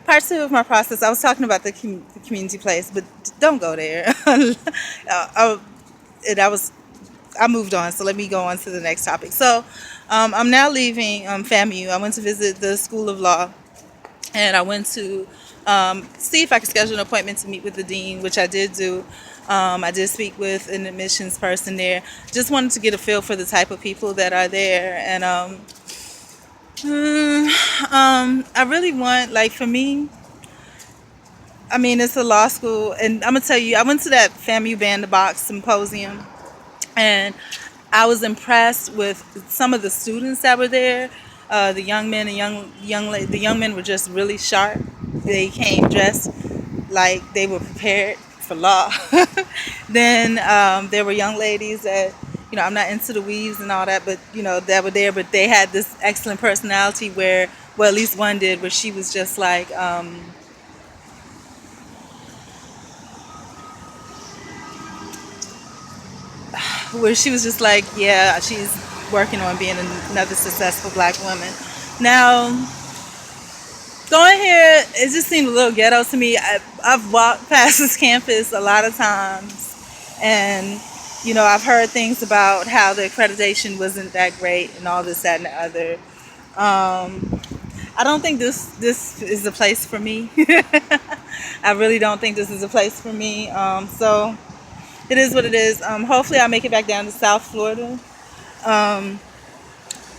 Part two of my process, I was talking about the community place, but don't go there. And I moved on, so let me go on to the next topic. So, I'm now leaving FAMU. I went to visit the School of Law, and I went to see if I could schedule an appointment to meet with the dean, which I did do. I did speak with an admissions person there. Just wanted to get a feel for the type of people that are there, and I really want, like, for me, I mean, it's a law school, and I'm gonna tell you, I went to that FAMU Ban the Box symposium, and I was impressed with some of the students that were there. The young men and the young men were just really sharp. They came dressed like they were prepared for law. Then there were young ladies that, I'm not into the weaves and all that, but that were there, but they had this excellent personality where, well, at least one did, where she was just like, yeah, she's working on being another successful black woman. Now, going here, it just seemed a little ghetto to me. I've walked past this campus a lot of times, and I've heard things about how the accreditation wasn't that great and all this, that, and the other. I don't think this is the place for me. I really don't think this is a place for me. So it is what it is. Hopefully, I'll make it back down to South Florida. Um,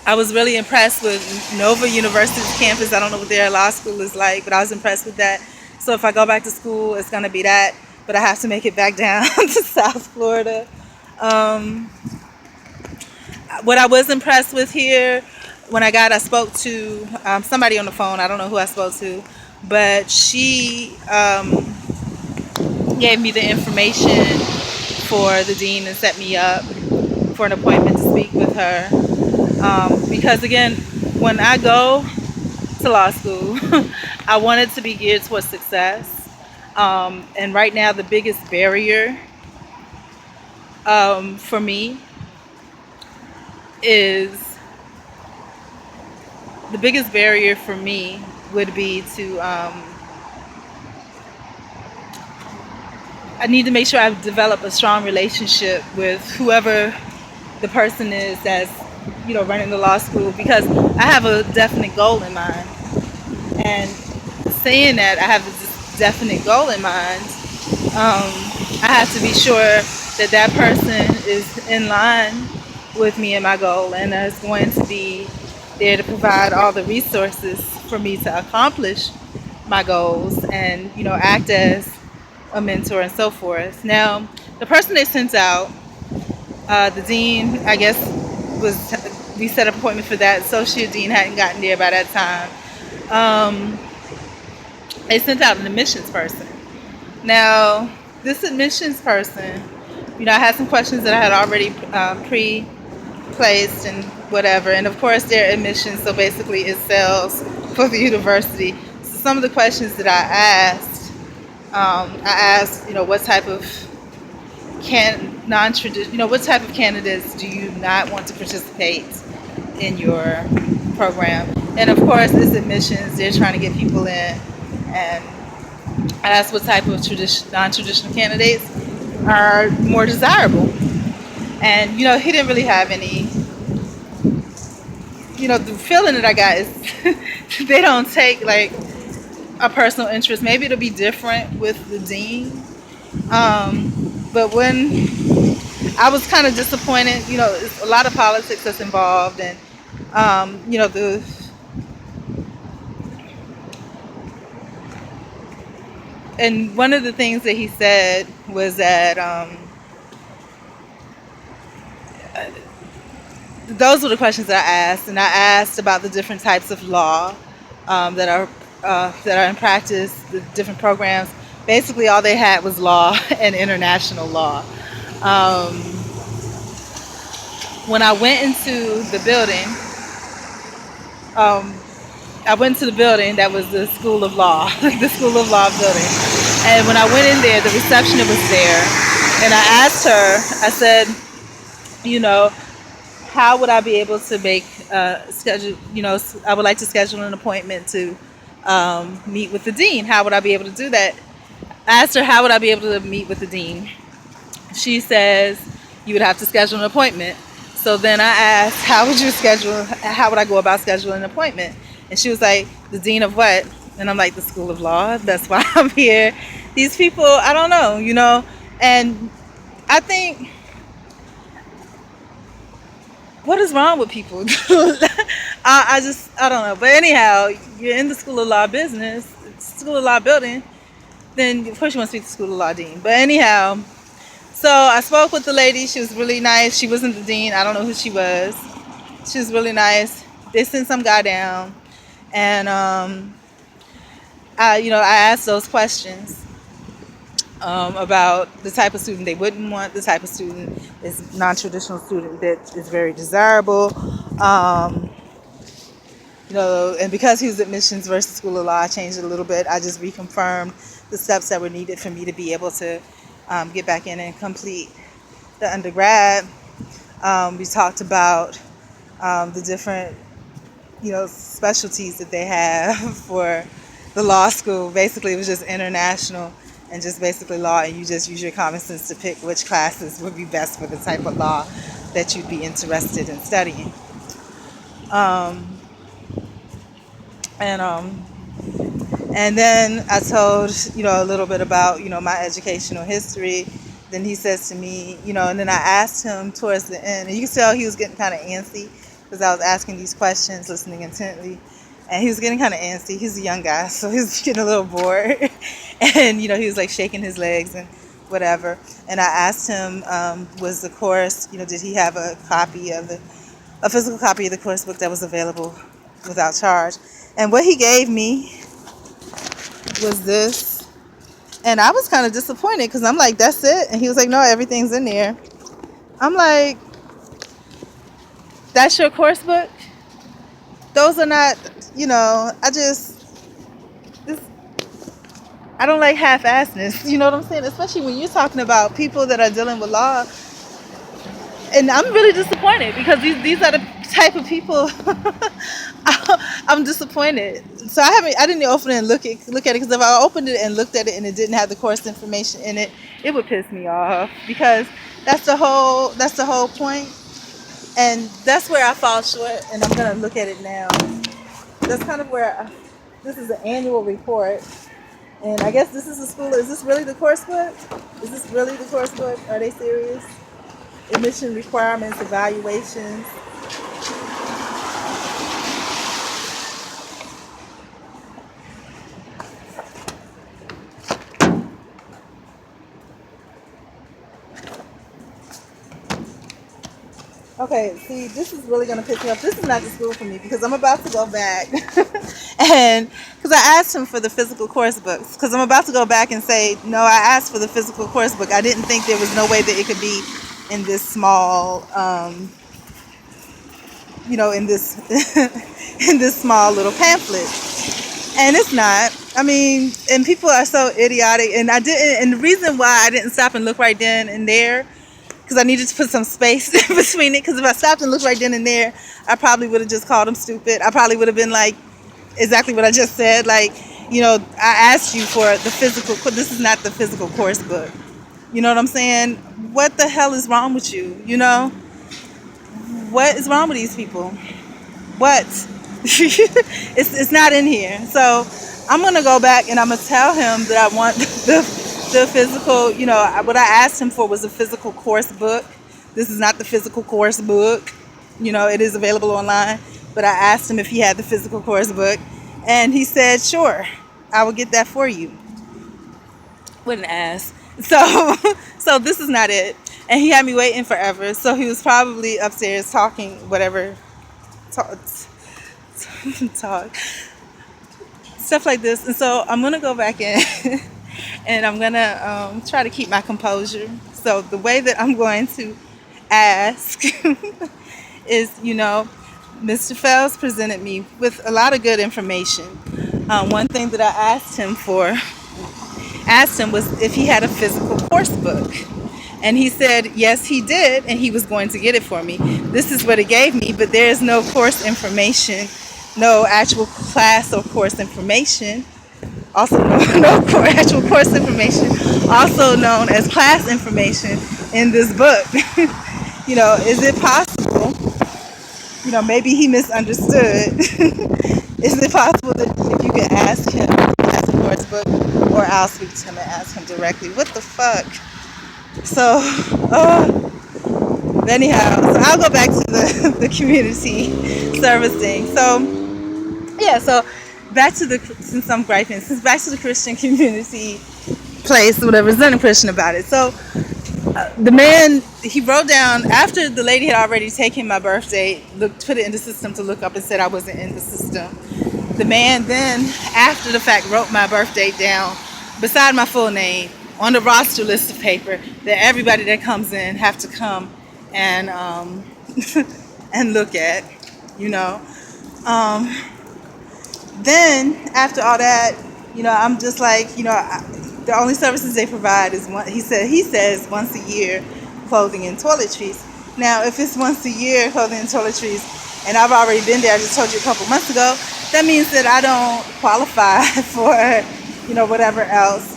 I was really impressed with Nova University's campus. I don't know what their law school is like, but I was impressed with that. So if I go back to school, it's going to be that. But I have to make it back down to South Florida. Um, what I was impressed with here, when I spoke to somebody on the phone. I don't know who I spoke to, but she gave me the information for the dean and set me up for an appointment to speak with her. Because again, when I go to law school, I want it to be geared towards success. And right now, the biggest barrier for me is the biggest barrier for me would be to I need to make sure I develop a strong relationship with whoever the person is that's running the law school, because I have a definite goal in mind. And saying that I have a definite goal in mind, I have to be sure that that person is in line with me and my goal, and is going to be there to provide all the resources for me to accomplish my goals, and act as a mentor and so forth. Now, the person they sent out, the dean, I guess, we set an appointment for that. Associate dean hadn't gotten there by that time. They sent out an admissions person. Now, this admissions person, I had some questions that I had already pre-placed and whatever. And of course, their admissions, so basically it sells for the university. So some of the questions that I asked, what type of what type of candidates do you not want to participate in your program? And of course, it's admissions. They're trying to get people in. And I asked what type of non-traditional candidates are more desirable. And, he didn't really have any. The feeling that I got is they don't take, like, a personal interest. Maybe it'll be different with the dean. But when I was kind of disappointed, it's a lot of politics that's involved, and and one of the things that he said was that those were the questions that I asked, and I asked about the different types of law that are in practice, the different programs. Basically, all they had was law and international law. When I went into the building, that was the School of Law, the School of Law building. And when I went in there, the receptionist was there, and I asked her, I said, how would I be able to make schedule? I would like to schedule an appointment to meet with the dean. How would I be able to do that? I asked her, how would I be able to meet with the dean? She says, you would have to schedule an appointment. So then I asked, how would I go about scheduling an appointment? And she was like, the dean of what? And I'm like, the School of Law. That's why I'm here. These people, I don't know, and I think, what is wrong with people? I don't know. But anyhow, you're in the School of Law business, School of Law building, then of course you want to speak to the School of Law dean. But anyhow, so I spoke with the lady. She was really nice. She wasn't the dean. I don't know who she was. She was really nice. They sent some guy down, and I asked those questions about the type of student they wouldn't want, the type of student is non-traditional student that is very desirable. And because he was admissions versus School of Law, I changed it a little bit. I just reconfirmed the steps that were needed for me to be able to get back in and complete the undergrad. We talked about the different, specialties that they have for the law school. Basically, it was just international and just basically law, and you just use your common sense to pick which classes would be best for the type of law that you'd be interested in studying. And then I told, a little bit about, my educational history. Then he says to me, and then I asked him towards the end, and you can tell he was getting kind of antsy because I was asking these questions, listening intently. And he was getting kind of antsy. He's a young guy, so he was getting a little bored. And, he was like shaking his legs and whatever. And I asked him, was the course, did he have a physical copy of the course book that was available without charge? And what he gave me was this. And I was kind of disappointed because I'm like, that's it? And he was like, no, everything's in there. I'm like, that's your course book? Those are not, I don't like half-assedness, you know what I'm saying? Especially when you're talking about people that are dealing with law. And I'm really disappointed because these are the type of people I'm disappointed. So I didn't open it and look at it, because if I opened it and looked at it and it didn't have the course information in it, it would piss me off, because that's the whole point. And that's where I fall short, and I'm going to look at it now. That's kind of where this is an annual report. And I guess this is the school. Is this really the course book? Is this really the course book? Are they serious? Admission requirements, evaluations. Okay, see, this is really going to piss me off. This is not the school for me, because I'm about to go back. And because I asked him for the physical course books, because I'm about to go back and say, no, I asked for the physical course book. I didn't think there was no way that it could be in this small, in this in this small little pamphlet. And it's not. I mean, and people are so idiotic. And the reason why I didn't stop and look right then and there, because I needed to put some space in between it. Because if I stopped and looked right then and there, I probably would have just called him stupid. I probably would have been like, exactly what I just said. Like, I asked you for the physical. This is not the physical course book. You know what I'm saying? What the hell is wrong with you? What is wrong with these people? What? It's not in here. So I'm gonna go back and I'm gonna tell him that I want the physical. What I asked him for was a physical course book. This is not the physical course book. It is available online. But I asked him if he had the physical course book, and he said, sure, I will get that for you. What an ass. So this is not it. And he had me waiting forever. So he was probably upstairs talking, whatever, talk, stuff like this. And so I'm going to go back in and I'm going to try to keep my composure. So the way that I'm going to ask is, Mr. Fells presented me with a lot of good information. One thing that I asked him was if he had a physical course book. And he said, yes, he did, and he was going to get it for me. This is what it gave me, but there is no course information no actual class or course information, also no actual course information, also known as class information in this book. Is it possible? Maybe he misunderstood. Is it possible that if you could ask him, ask him for his book, or I'll speak to him and ask him directly? What the fuck? So, anyhow, so I'll go back to the community service thing. So, yeah, so back to since I'm griping, back to the Christian community place, whatever, there's nothing Christian about it. So, the man, he wrote down, after the lady had already taken my birthday, put it in the system to look up and said I wasn't in the system. The man then, after the fact, wrote my birthday down beside my full name on the roster list of paper that everybody that comes in have to come and and look at, you know. Then after all that, I'm just like, the only services they provide is one. He says once a year, clothing and toiletries. Now, if it's once a year clothing and toiletries, and I've already been there, I just told you a couple months ago, that means that I don't qualify for, whatever else.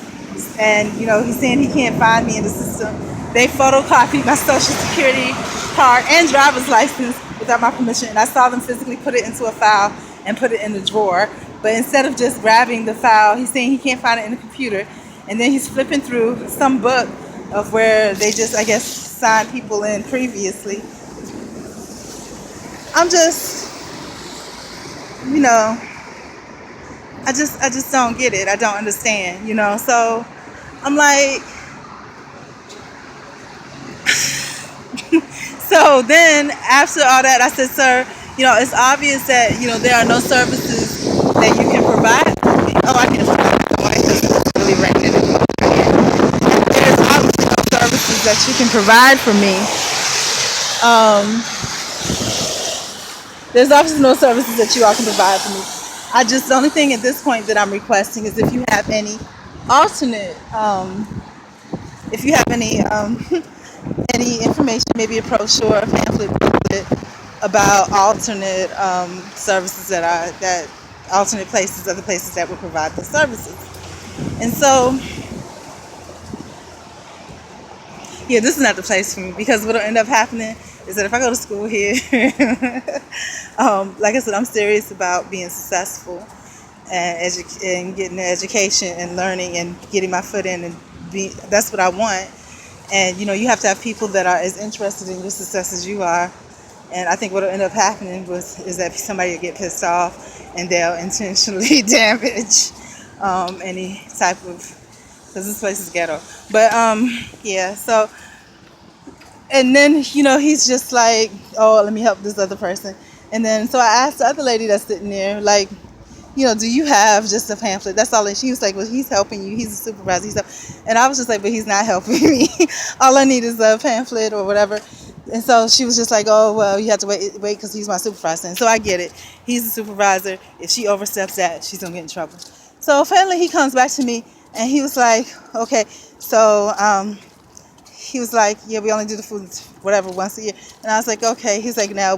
And he's saying he can't find me in the system. They photocopied my social security card and driver's license without my permission, and I saw them physically put it into a file and put it in the drawer. But instead of just grabbing the file, he's saying he can't find it in the computer. And then he's flipping through some book of where they just, I guess, signed people in previously. I'm just, I just don't get it. I don't understand, So I'm like, so then after all that, I said, sir, it's obvious that, there are no services that you can provide for me. Oh, I can provide because it's really raining. There's obviously no services that you can provide for me. There's obviously no services that you all can provide for me. The only thing at this point that I'm requesting is if you have any alternate, any information, maybe a brochure, a pamphlet, booklet about alternate services that alternate places, other places that would provide the services. And so, yeah, this is not the place for me, because what'll end up happening is that if I go to school here, like I said, I'm serious about being successful and getting an education and learning and getting my foot in, and that's what I want. And you have to have people that are as interested in your success as you are. And I think what will end up happening is that somebody will get pissed off and they'll intentionally damage any type of, because this place is ghetto. But yeah, so, and then he's just like, oh, let me help this other person. And then so I asked the other lady that's sitting there, like, do you have just a pamphlet? That's all. And she was like, well, he's helping you. He's a supervisor. And I was just like, but he's not helping me. All I need is a pamphlet or whatever. And so she was just like, oh, well, you have to wait because he's my supervisor. And so I get it. He's the supervisor. If she oversteps that, she's going to get in trouble. So finally he comes back to me and he was like, okay, so he was like, yeah, we only do the food, whatever, once a year. And I was like, okay. He's like, now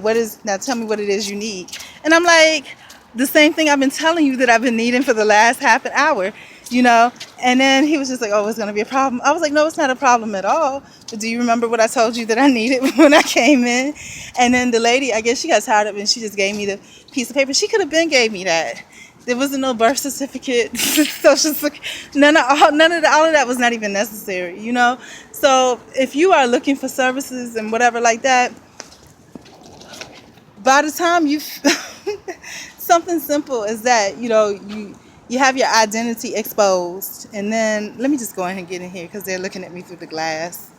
tell me what it is you need. And I'm like, the same thing I've been telling you that I've been needing for the last half an hour, And then he was just like, oh, it's going to be a problem. I was like, no, it's not a problem at all. But do you remember what I told you that I needed when I came in? And then the lady, I guess she got tired of it and she just gave me the piece of paper. She could have been gave me that. There wasn't no birth certificate, social security, all of that was not even necessary, So if you are looking for services and whatever like that, by the time you something simple as that, you have your identity exposed. And then let me just go ahead and get in here because they're looking at me through the glass.